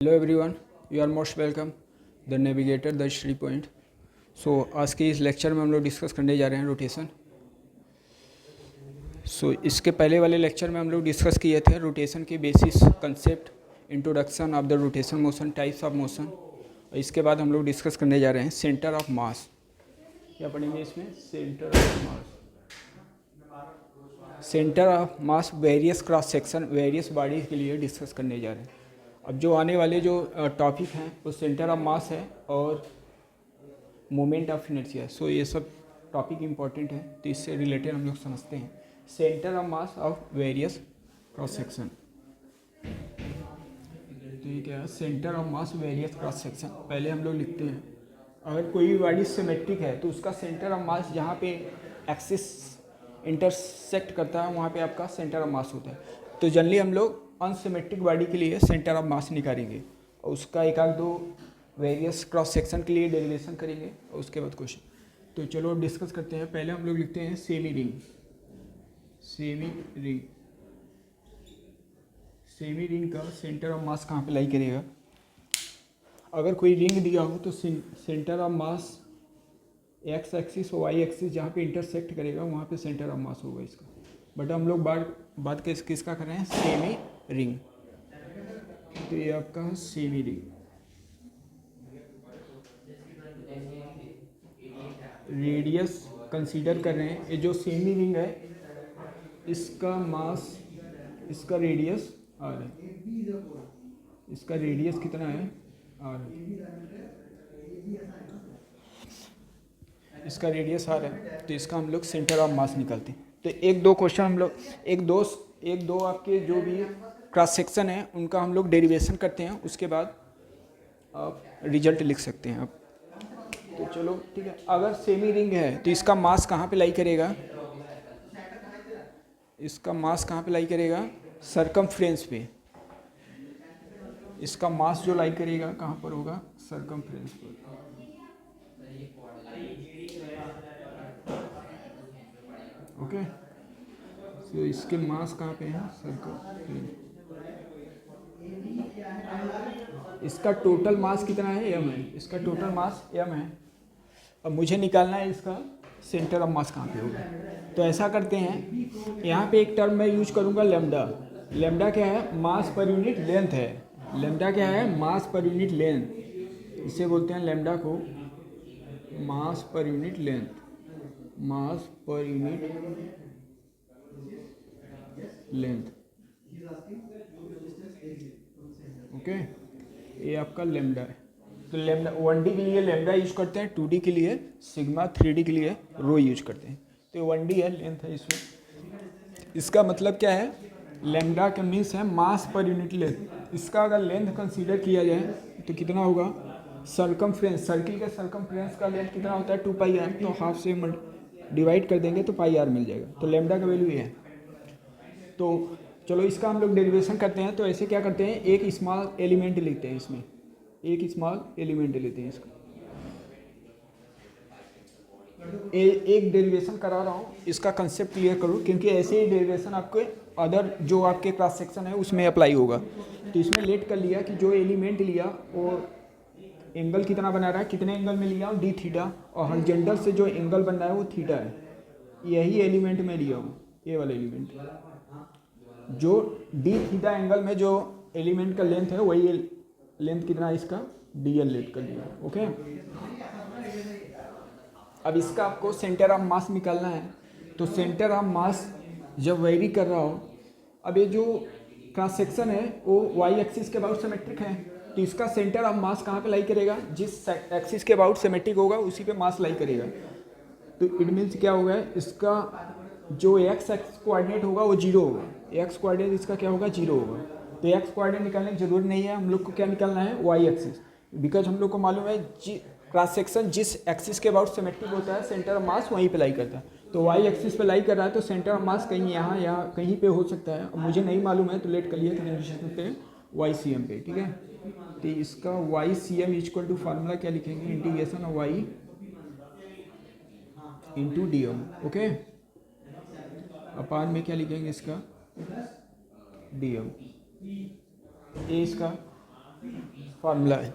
Hello everyone, you are most welcome the navigator the history point. So आज के इस lecture में हम लोग डिस्कस करने जा रहे हैं रोटेशन। इसके पहले वाले लेक्चर में हम लोग डिस्कस किए थे रोटेशन के basis, concept, introduction of the rotation motion, types of motion. और इसके बाद हम लोग डिस्कस करने जा रहे हैं सेंटर ऑफ मास। क्या पढ़ेंगे इसमें? Centre of mass. Centre of mass various cross section, various body के लिए डिस्कस करने जा रहे हैं। अब जो आने वाले जो टॉपिक हैं वो सेंटर ऑफ मास है और मोमेंट ऑफ इनर्शिया। सो ये सब टॉपिक इम्पॉर्टेंट है, तो इससे रिलेटेड हम लोग समझते हैं centre of mass of various cross section. तो ये क्या है? Centre of mass various cross section. पहले हम लोग लिखते हैं, अगर कोई भी बॉडी सिमेट्रिक है तो उसका सेंटर ऑफ मास जहाँ पे एक्सिस इंटरसेक्ट करता है वहाँ पे आपका सेंटर ऑफ मास होता है। तो जनरली हम लोग अनसिमेट्रिक बॉडी के लिए सेंटर ऑफ मास निकालेंगे और उसका एक आध दो वेरियस क्रॉस सेक्शन के लिए डेरिवेशन करेंगे और उसके बाद क्वेश्चन। तो चलो अब डिस्कस करते हैं। पहले हम लोग लिखते हैं semi ring. Semi ring, semi ring का सेंटर ऑफ मास कहाँ पे लाई करेगा? अगर कोई रिंग दिया हो तो centre of mass x axis और वाई एक्सिस जहाँ पे इंटरसेक्ट करेगा वहाँ पे सेंटर ऑफ मास होगा इसका। बट हम लोग बात किसका कर रहे हैं? Semi ring. तो ये आपका सेमी रिंग। रेडियस कंसीडर कर रहे हैं। ये जो सेमी रिंग है इसका मास, इसका रेडियस आर है। इसका रेडियस कितना है? आर। इसका रेडियस आर है, तो इसका हम लोग सेंटर ऑफ मास निकालते हैं। तो एक दो क्वेश्चन हम लोग एक दो आपके जो भी क्रॉस सेक्शन है उनका हम लोग डेरिवेशन करते हैं, उसके बाद आप रिजल्ट लिख सकते हैं आप। तो चलो ठीक है। अगर सेमी रिंग है तो इसका मास कहाँ पे लाई करेगा? इसका मास कहाँ पे लाई करेगा? सरकमफ्रेंस पे। इसका मास जो लाई करेगा कहाँ पर होगा? सरकमफ्रेंस पर। ओके, तो इसके मास कहाँ पे है? सरकमफ्रेंस। इसका टोटल मास कितना है? m है। इसका टोटल मास m है। अब मुझे निकालना है इसका सेंटर ऑफ मास कहाँ पे होगा। तो ऐसा करते हैं, यहाँ पे एक टर्म मैं यूज करूँगा लेमडा। लेमडा क्या है? मास पर यूनिट लेंथ है। लेमडा क्या है? मास पर यूनिट लेंथ। इसे बोलते हैं लेमडा को मास पर यूनिट लेंथ। मास पर यूनिट लेंथ। ओके, ये आपका लेमडा है। तो लेमडा 1D के लिए लेमडा यूज करते हैं, 2D के लिए सिग्मा, 3D के लिए रो यूज करते हैं। तो 1D है, लेंथ है इसमें। इसका मतलब क्या है? लेमडा का मीन्स है मास पर यूनिट लेंथ। इसका अगर लेंथ कंसीडर किया जाए तो कितना होगा? सरकमफ्रेंस, सर्किल के सरकमफ्रेंस का लेंथ कितना होता है? 2πr। तो हाफ से डिवाइड कर देंगे तो πr मिल जाएगा। तो लेमडा का वैल्यू ये है। तो चलो इसका हम लोग डेरिवेशन करते हैं। तो ऐसे क्या करते हैं, एक स्मॉल एलिमेंट लेते हैं इसमें, एक स्मॉल एलिमेंट लेते हैं इसका। एक डेरिवेशन करा रहा हूँ, इसका कंसेप्ट क्लियर करो, क्योंकि ऐसे ही डेरिवेशन आपके अदर जो आपके क्रॉस सेक्शन है उसमें अप्लाई होगा। तो इसमें लेट कर लिया कि जो एलिमेंट लिया वो एंगल कितना बना रहा है, कितने एंगल में लिया, डी थीटा, और हॉरिजॉन्टल से जो एंगल बन रहा है वो थीटा है। यही एलिमेंट में लिया हूँ, ये वाला एलिमेंट। जो डी थीटा एंगल में जो एलिमेंट का लेंथ है वही लेंथ कितना है इसका? dl लेट कर दिया। ओके, अब इसका आपको सेंटर ऑफ मास निकालना है। तो सेंटर ऑफ मास जब वेरी कर रहा हो, अब ये जो क्रॉस सेक्शन है वो वाई एक्सिस के अबाउट सिमेट्रिक है, तो इसका सेंटर ऑफ मास कहाँ पे लाई करेगा? जिस एक्सिस के अबाउट सिमेट्रिक होगा उसी पे मास लाई करेगा। तो इट मीन्स क्या होगा? इसका जो एक्स कोऑर्डिनेट होगा वो 0 होगा। एक्स कोऑर्डिनेट इसका क्या होगा? 0 होगा। तो एक्स कोऑर्डिनेट निकालने की जरूरत नहीं है, हम लोग को क्या निकालना है? Y axis. बिकॉज हम लोग को मालूम है क्रॉस सेक्शन जिस एक्सिस के अबाउट सिमेट्रिक होता है सेंटर ऑफ मास वहीं पे लाई करता है। तो वाई एक्सिस पे लाई कर रहा है तो सेंटर ऑफ मास कहीं यहाँ कहीं पे हो सकता है। मुझे नहीं मालूम है तो लेट कर लिया तो लिख सकते हैं वाई सी एम पे। ठीक है, तो इसका y c m equal to formula क्या लिखेंगे? Integration of y into d m. Okay, upon में क्या लिखेंगे? इसका डी एम। ए इसका फार्मूला है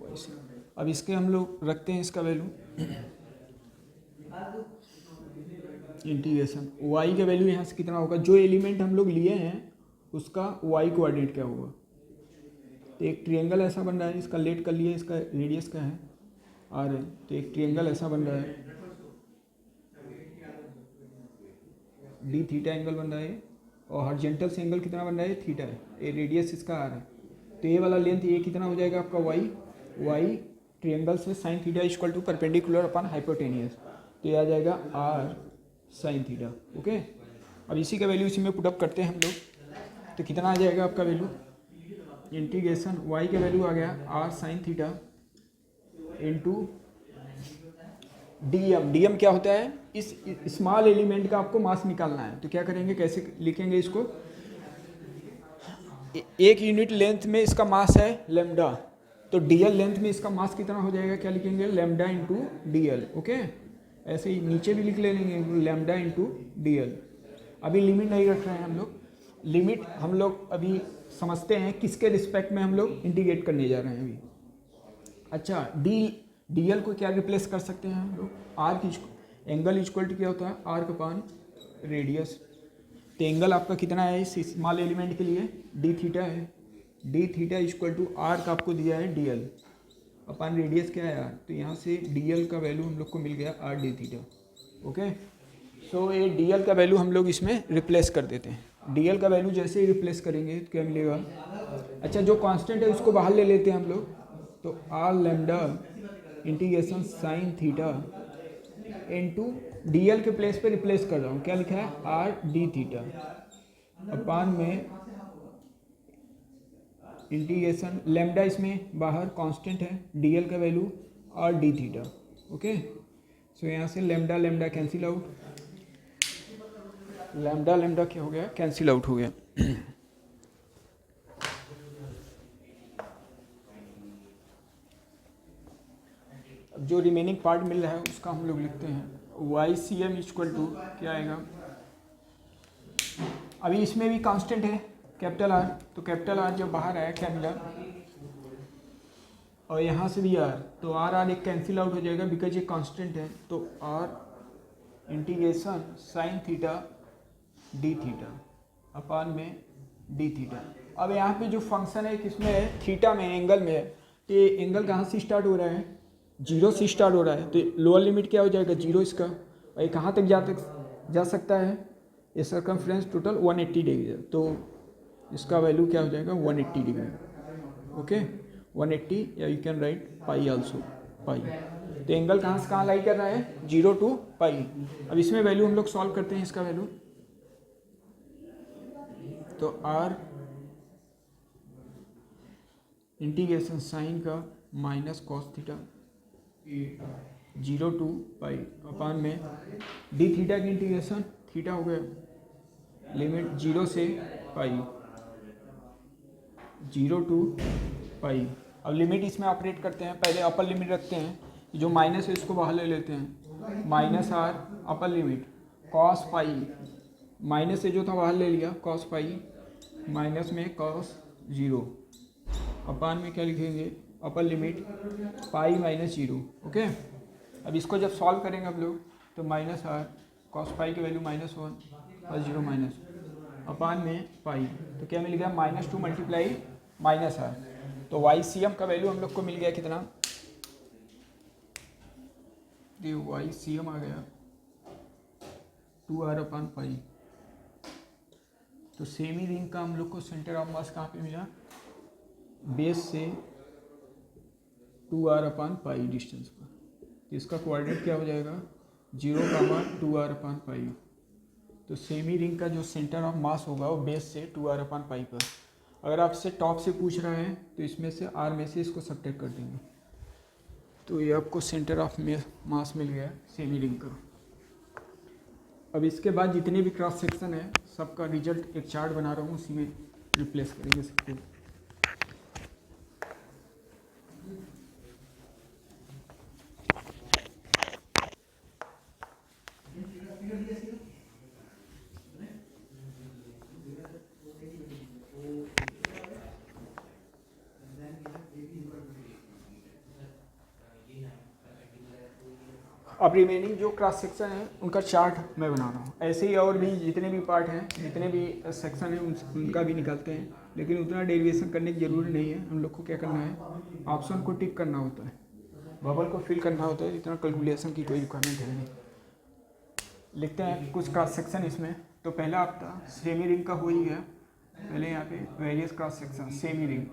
वैसे। अब इसके हम लोग रखते हैं इसका वैल्यू, इंटीग्रेशन y का वैल्यू यहाँ से कितना होगा, जो एलिमेंट हम लोग लिए हैं उसका y कोऑर्डिनेट क्या होगा। तो एक ट्रायंगल ऐसा बन रहा है, इसका लेट कर लिए, इसका रेडियस क्या है r है, तो एक ट्रायंगल ऐसा बन रहा है डी थीटा एंगल बन रहा है, और हॉरिजॉन्टल से एंगल कितना बन रहा है, थीटा है, ये रेडियस इसका r है। तो ये वाला लेंथ ये कितना हो जाएगा आपका y ट्रायंगल से sine theta equal to perpendicular upon hypotenuse, तो ये आ जाएगा r साइन थीटा। ओके, अब इसी का वैल्यू इसी में पुटअप करते हैं हम लोग, तो कितना आ जाएगा आपका वैल्यू, इंटीग्रेशन y का वैल्यू आ गया r sine theta into dm क्या होता है, इस स्मॉल एलिमेंट का आपको मास निकालना है। तो क्या करेंगे, कैसे लिखेंगे इसको, एक यूनिट लेंथ में इसका मास है लेमडा, तो dl लेंथ में इसका मास कितना हो जाएगा, क्या लिखेंगे, लेमडा इंटू dl। ओके, ऐसे ही नीचे भी लिख लेंगे लेमडा इंटू dl। अभी लिमिट नहीं रख रहे हैं हम लोग, लिमिट हम लोग अभी समझते हैं किसके रिस्पेक्ट में हम लोग इंटीग्रेट करने जा रहे हैं अभी। अच्छा, dl को क्या रिप्लेस कर सकते हैं हम लोग, r की एंगल इक्वल टू क्या होता है, r का पान रेडियस। तो एंगल आपका कितना है इस स्मॉल एलिमेंट के लिए, डी थीटा है, d theta equal to r का आपको दिया है dl अपन रेडियस क्या है r, तो यहाँ से dl का वैल्यू हम लोग को मिल गया r डी थीटा। ओके, सो ये dl का वैल्यू हम लोग इसमें रिप्लेस कर देते हैं। dl का वैल्यू जैसे ही रिप्लेस करेंगे तो क्या मिलेगा, अच्छा जो कांस्टेंट है उसको बाहर ले लेते हैं हम लोग, तो r lambda integration sine theta into dl के प्लेस पे रिप्लेस कर रहा हूँ, क्या लिखा है, r डी थीटा अपान में इंटीग्रेशन लैम्डा, इसमें बाहर कांस्टेंट है, dl का value r d theta. Okay, so यहाँ से lambda lambda cancel out, lambda lambda क्या हो गया, कैंसिल आउट हो गया। अब जो रिमेनिंग पार्ट मिल रहा है उसका हम लोग लिखते हैं y c m equal to क्या आएगा, अभी इसमें भी कांस्टेंट है कैपिटल आर, तो कैपिटल आर जब बाहर आया क्या मिला, और यहाँ से भी आर, तो आर आर एक कैंसिल आउट हो जाएगा बिकॉज ये कांस्टेंट है, तो R integration sine theta d theta upon में डी थीटा। अब यहाँ पे जो फंक्शन है किसमें है, थीटा में, एंगल में है, तो ये एंगल कहाँ से स्टार्ट हो रहा है, जीरो से स्टार्ट हो रहा है, तो लोअर लिमिट क्या हो जाएगा, जीरो इसका, और ये कहाँ तक जा सकता है, ये सर्कमफ्रेंस टोटल 180 डिग्री है, तो इसका वैल्यू क्या हो जाएगा 180 डिग्री। ओके, 180 या you can write pi also, pi. तो एंगल कहाँ से कहाँ लाई कर रहा है, 0 to पाई। अब इसमें वैल्यू हम लोग सॉल्व करते हैं इसका वैल्यू, तो r इंटीग्रेशन साइन का माइनस कॉस थीटा 0 to पाई अपान में डी थीटा की इंटीग्रेशन थीटा हो गया, लिमिट 0 से पाई, 0 to पाई। अब लिमिट इसमें ऑपरेट करते हैं, पहले अपर लिमिट रखते हैं, जो माइनस है इसको बाहर ले लेते हैं, minus R upper limit cos pi, minus से जो था बाहर ले लिया कॉस पाई, माइनस में कॉस 0 अपान में क्या लिखेंगे, upper limit pi minus 0। Okay, अब इसको जब सॉल्व करेंगे हम लोग, तो माइनस आर कॉस पाई की वैल्यू -1 और 0 माइनस अपान में पाई, तो क्या मिल गया -2 मल्टीप्लाई माइनस आर, तो वाई सी एम का वैल्यू हम लोग को मिल गया कितना, ये वाई सी एम आ गया 2r अपान पाई। तो सेमी रिंग का हम लोग को सेंटर ऑफ मास कहाँ पे मिला, बेस से 2r अपान पाई डिस्टेंस पर, तो इसका कोऑर्डिनेट क्या हो जाएगा 0, 2r अपान पाई। तो सेमी रिंग का जो सेंटर ऑफ मास होगा वो बेस से 2r अपान पाई पर। अगर आपसे टॉप से पूछ रहा है तो इसमें से r में से इसको सब्ट्रैक्ट कर देंगे, तो ये आपको सेंटर ऑफ मास मिल गया सेमी रिंग का। अब इसके बाद जितने भी क्रॉस सेक्शन है सबका रिजल्ट एक चार्ट बना रहा हूँ, उसी में रिप्लेस करेंगे सबको। अब रिमेनिंग जो क्रॉस सेक्शन है उनका चार्ट मैं बना रहा हूँ। ऐसे ही और भी जितने भी पार्ट हैं, जितने भी सेक्शन हैं उनका भी निकालते हैं, लेकिन उतना डेरिवेशन करने की ज़रूरी नहीं है। हम लोग को क्या करना है, ऑप्शन को टिक करना होता है, बबल को फिल करना होता है, इतना कैलकुलेशन की कोई रिक्वायरमेंट है नहीं। लिखते हैं कुछ क्रॉस सेक्शन इसमें। तो पहला आपका सेमी रिंग का हो ही गया। पहले यहाँ पे various cross section semi ring,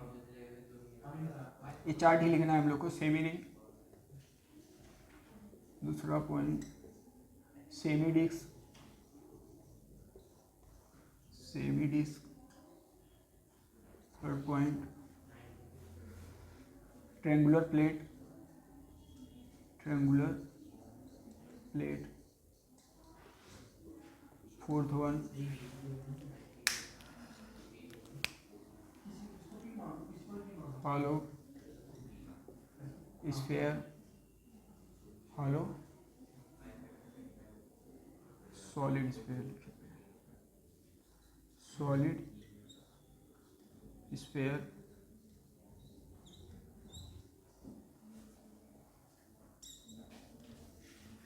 ये चार्ट ही लिखना है हम लोग को। सेमी रिंग, दूसरा point semi disc, semi disc, third point triangular plate, triangular plate, fourth one hollow sphere, hollow solid sphere, solid sphere,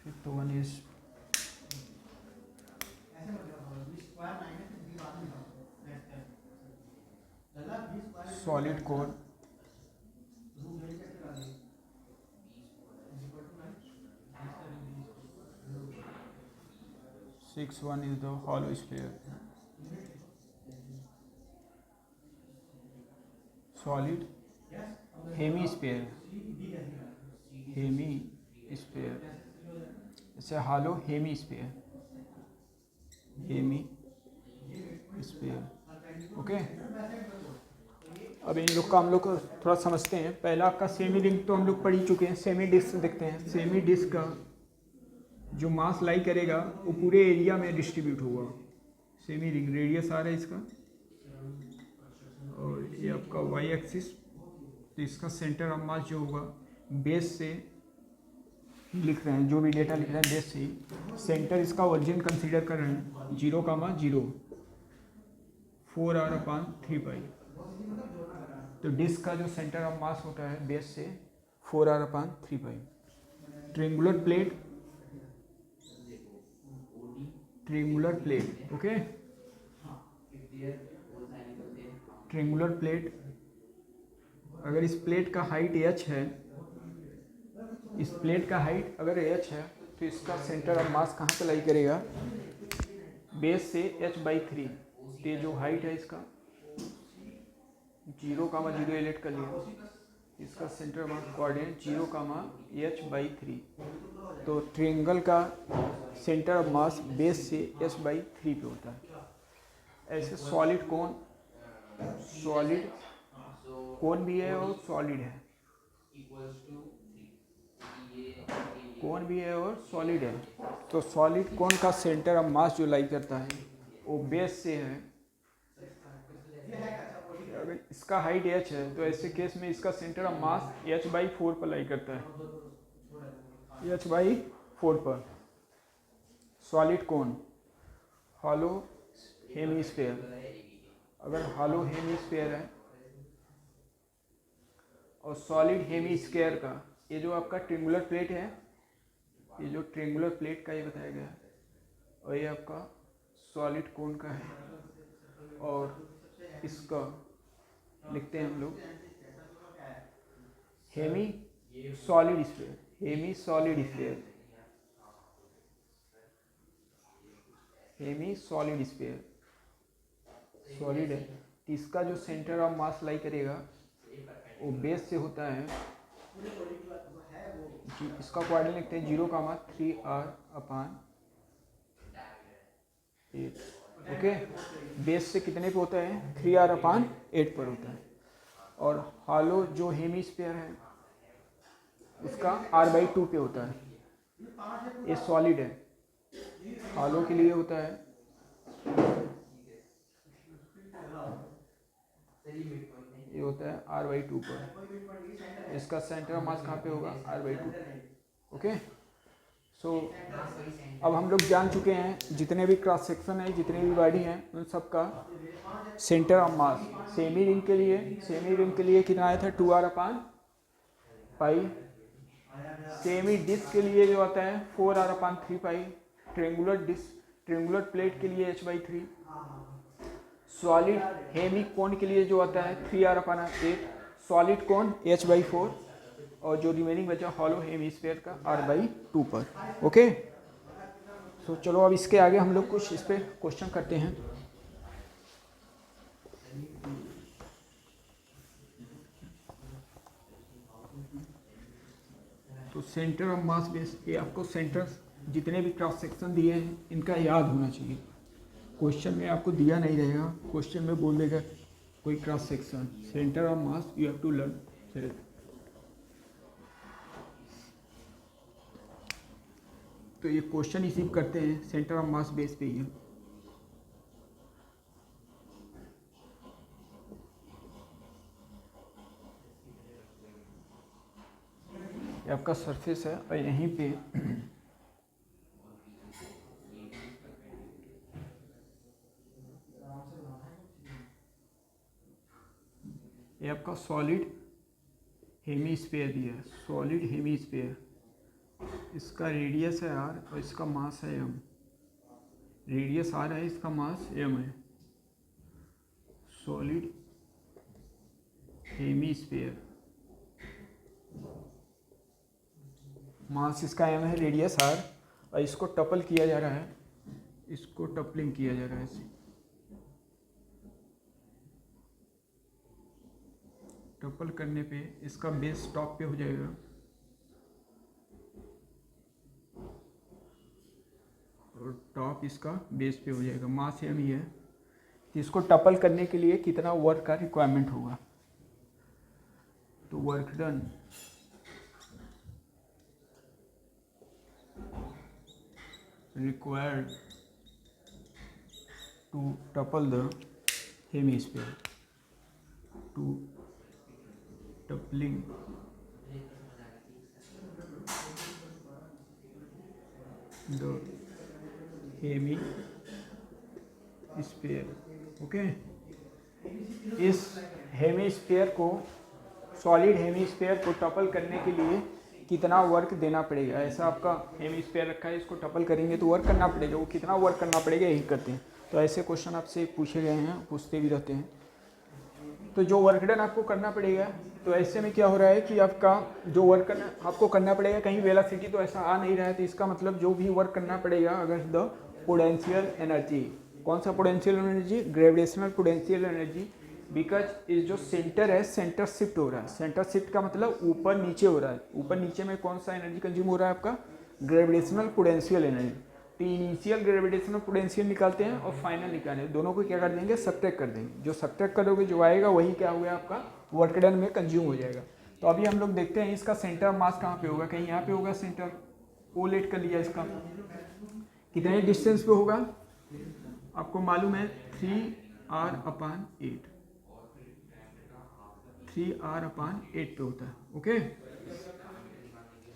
fifth one is solid core, six one is the hollow sphere, solid hemisphere, hemisphere, जैसे hollow hemisphere, hemisphere. Okay, अब इन लोग का हम लोग थोड़ा समझते हैं। पहला आपका सेमी रिंग तो हम लोग पढ़ ही चुके हैं। सेमी डिस्क देखते हैं। सेमी डिस्क का जो मास लाई करेगा वो पूरे एरिया में डिस्ट्रीब्यूट होगा। सेमी रिंग रेडियस आ रहा है इसका, और ये आपका वाई एक्सिस। तो इसका सेंटर ऑफ मास जो होगा बेस से लिख रहे हैं, जो भी डेटा लिख रहे हैं बेस से ही। सेंटर इसका ओरिजिन कंसीडर कर रहे हैं 0,0, 4r/3π। तो डिस्क का जो सेंटर ऑफ मास होता है बेस से 4r/3π। Triangular plate, triangular plate, okay, triangular plate. अगर इस प्लेट का हाइट h है, इस प्लेट का हाइट अगर h है, तो इसका सेंटर ऑफ मास कहाँ पे लाई करेगा, बेस से h/3। तो ये जो हाइट है इसका 0,0 एलेट कर लिया, इसका centre of mass coordinate 0,h/3। तो ट्रायंगल का सेंटर ऑफ मास बेस से h/3 पे होता है। ऐसे सॉलिड कोन, सॉलिड कोन भी है और सॉलिड है, कोन भी है और सॉलिड है। तो सॉलिड कोन का सेंटर ऑफ मास जो लाई करता है वो बेस से है। अगर इसका हाइट h है तो ऐसे केस में इसका सेंटर ऑफ मास h/4 पर लाई करता है, h/4 पर। सॉलिड कोन, हॉलो हेमीस्फीयर। अगर हॉलो हेमीस्फीयर है और सॉलिड हेमीस्फीयर का ये जो आपका ट्रायंगुलर प्लेट है, ये जो ट्रायंगुलर प्लेट का ये बताया गया है, और ये आपका सॉलिड कोन का है। और इसका लिखते हैं हम लोग hemi solid sphere, hemi solid sphere, hemi solid sphere, solid है। इसका जो सेंटर ऑफ मास लाई करेगा वो बेस से होता है, इसका कोऑर्डिनेट लिखते हैं 0,3r/8। ओके, बेस से कितने पे होता है, 3r/8 पर होता है। और हॉलो जो हेमीस्फीयर है उसका r/2 पे होता है। ये सॉलिड है, हॉलो के लिए होता है ये होता है r/2 पर। इसका सेंटर ऑफ मास कहाँ पे होगा, r/2। ओके, सो अब हम लोग जान चुके हैं जितने भी क्रॉस सेक्शन है, जितने भी बॉडी हैं, उन सब का centre of mass. Semi ring के लिए कितना आया था, 2r/π सेमी डिस्क के लिए जो आता है 4r/3 triangular disc triangular plate के लिए h/3, सॉलिड हेमी कोन के लिए जो आता है 3r/8, सॉलिड कोन h/4 और जो रिमेनिंग बचा हॉलो हेमीस्फीयर का r/2 पर। ओके, सो चलो अब इसके आगे हम लोग कुछ इस पर क्वेश्चन करते हैं। तो सेंटर ऑफ मास बेस, ये आपको सेंटर जितने भी क्रॉस सेक्शन दिए हैं इनका याद होना चाहिए। क्वेश्चन में आपको दिया नहीं रहेगा, क्वेश्चन में बोल देगा कोई cross section, centre of mass you have to learn. तो ये क्वेश्चन रिसीव करते हैं सेंटर ऑफ मास बेस पे ही है। ये आपका सरफेस है और यहीं पे ये आपका सॉलिड हेमीस्फीयर दिया है, सॉलिड हेमीस्फीयर, इसका रेडियस है r और इसका मास है m। रेडियस r है, इसका मास m है। सॉलिड हेमीस्फीयर, मास इसका m है, रेडियस r, और इसको टपल किया जा रहा है, इसको टपलिंग किया जा रहा है इसे। टपल करने पे इसका बेस टॉप पे हो जाएगा और टॉप इसका बेस पे हो जाएगा। मास m ही है, तो इसको टपल करने के लिए कितना वर्क का रिक्वायरमेंट होगा। तो work done required to topple the hemisphere, to toppling the hemisphere। Okay, इस हेमीस्फीयर को, सॉलिड हेमीस्फीयर को टपल करने के लिए कितना वर्क देना पड़ेगा। ऐसा आपका हेमीस्फीयर रखा है, इसको टपल करेंगे तो वर्क करना पड़ेगा, वो कितना वर्क करना पड़ेगा यही करते हैं। तो ऐसे क्वेश्चन आपसे पूछे गए हैं, पूछते भी रहते हैं। तो जो वर्क डन आपको करना पड़ेगा, तो ऐसे में क्या हो रहा है कि आपका जो वर्क करना आपको करना पड़ेगा, कहीं वेलोसिटी तो ऐसा आ नहीं रहा है, तो इसका मतलब जो भी वर्क करना पड़ेगा अगर द पोटेंशियल एनर्जी, कौन सा potential energy, gravitational potential energy, because इस जो सेंटर है सेंटर शिफ्ट हो रहा है। सेंटर शिफ्ट का मतलब ऊपर नीचे हो रहा है। ऊपर नीचे में कौन सा एनर्जी कंज्यूम हो रहा है आपका, ग्रेविटेशनल पोटेंशियल एनर्जी। तो इनिशियल ग्रेविटेशनल पोटेंशियल निकालते हैं और फाइनल निकालें, दोनों को क्या कर देंगे, सब्ट्रैक्ट कर देंगे। जो सब्ट्रैक्ट करोगे जो आएगा वही क्या हुआ आपका वर्क डन में कंज्यूम हो जाएगा। तो अभी हम लोग देखते हैं इसका सेंटर ऑफ मास कहाँ पे होगा, कहीं यहाँ पे होगा सेंटर, ओ लेट कर लिया। इसका कितने डिस्टेंस पे होगा आपको मालूम है, 3r/8, 3r/8 पे होता है। ओके,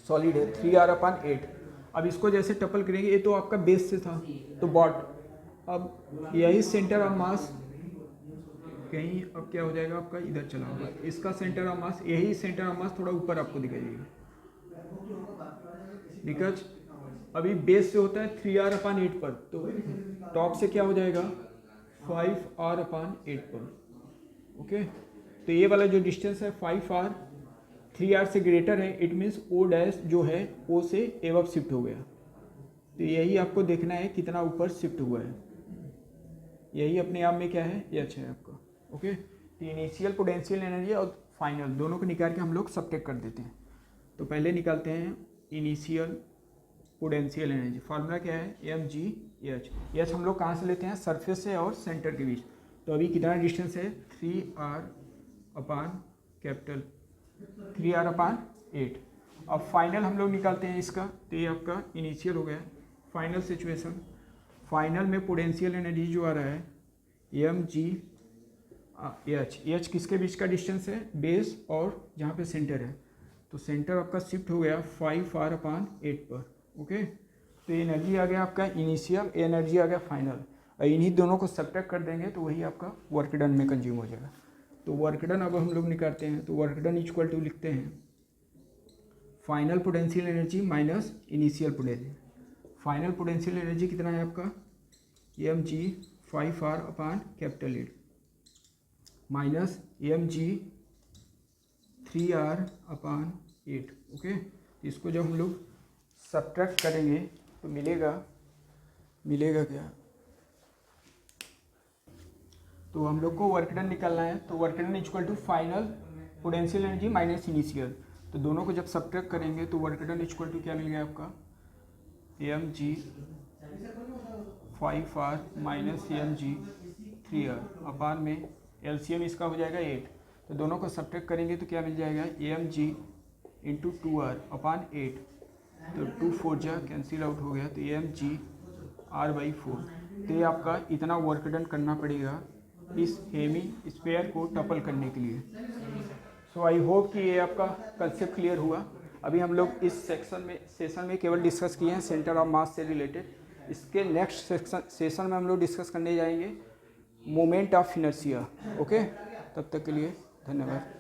सॉलिड है 3r/8। अब इसको जैसे टपल करेंगे, ये तो आपका बेस से था तो बॉट, अब यही सेंटर ऑफ मास कहीं अब क्या हो जाएगा आपका इधर चला होगा। इसका सेंटर ऑफ मास, यही सेंटर ऑफ मास थोड़ा ऊपर आपको दिखाई देगा, बिकॉज अभी बेस से होता है 3r/8 पर, तो टॉप से क्या हो जाएगा 5r/8 पर। ओके, तो ये वाला जो डिस्टेंस है 5r 3r से ग्रेटर है, इट मीन्स ओ डैश जो है ओ से एवब शिफ्ट हो गया। तो यही आपको देखना है कितना ऊपर शिफ्ट हुआ है, यही अपने आप में क्या है, एच है आपका। ओके, तो इनिशियल पोटेंशियल एनर्जी और फाइनल दोनों को निकाल के हम लोग सब्ट्रैक्ट कर देते हैं। तो पहले निकालते हैं इनिशियल पोटेंशियल एनर्जी, फार्मूला क्या है, mgh। एच हम लोग कहाँ से लेते हैं, सरफेस से और सेंटर के बीच। तो अभी कितना डिस्टेंस है, 3r/8। अब फाइनल हम लोग निकालते हैं इसका, तो ये आपका इनिशियल हो गया, फाइनल सिचुएशन। फाइनल में पोटेंशियल एनर्जी जो आ रहा है mgh, एच किसके बीच का डिस्टेंस है, बेस और जहाँ पे सेंटर है। तो सेंटर आपका शिफ्ट हो गया 5r/8 पर। ओके, तो एनर्जी आ गया आपका इनिशियल, एनर्जी आ गया फाइनल, और इन्हीं दोनों को सब्ट्रैक्ट कर देंगे तो वही आपका वर्क डन में कंज्यूम हो जाएगा। तो वर्क डन अब हम लोग निकालते हैं, तो वर्क डन इक्वल टू लिखते हैं final potential energy minus initial potential. Final potential energy कितना है आपका mg 5r अपान कैपिटल 8 माइनस mg 3r अपान 8। ओके, इसको जब हम लोग सब्ट्रैक्ट करेंगे तो मिलेगा क्या, तो हम लोग को वर्क डन निकालना है। तो work done equal to final potential energy minus initial, तो दोनों को जब सब्ट्रैक्ट करेंगे तो वर्क डन इक्वल टू क्या मिल गया आपका mg 5r minus mg 3r अपान में एलसीएम इसका हो जाएगा 8, तो दोनों को सब्ट्रैक्ट करेंगे तो क्या मिल जाएगा mg इंटू 2r अपान 8, तो 2 4 जा कैंसिल आउट हो गया, तो mg r/4। तो ये आपका इतना वर्क डन करना पड़ेगा इस हेमी स्फीयर को टपल करने के लिए। सो आई होप कि ये आपका कंसेप्ट क्लियर हुआ। अभी हम लोग इस सेशन में केवल डिस्कस किए हैं सेंटर ऑफ मास से रिलेटेड। इसके नेक्स्ट सेशन में हम लोग डिस्कस करने जाएंगे मोमेंट ऑफ इनर्शिया। ओके, तब तक के लिए धन्यवाद।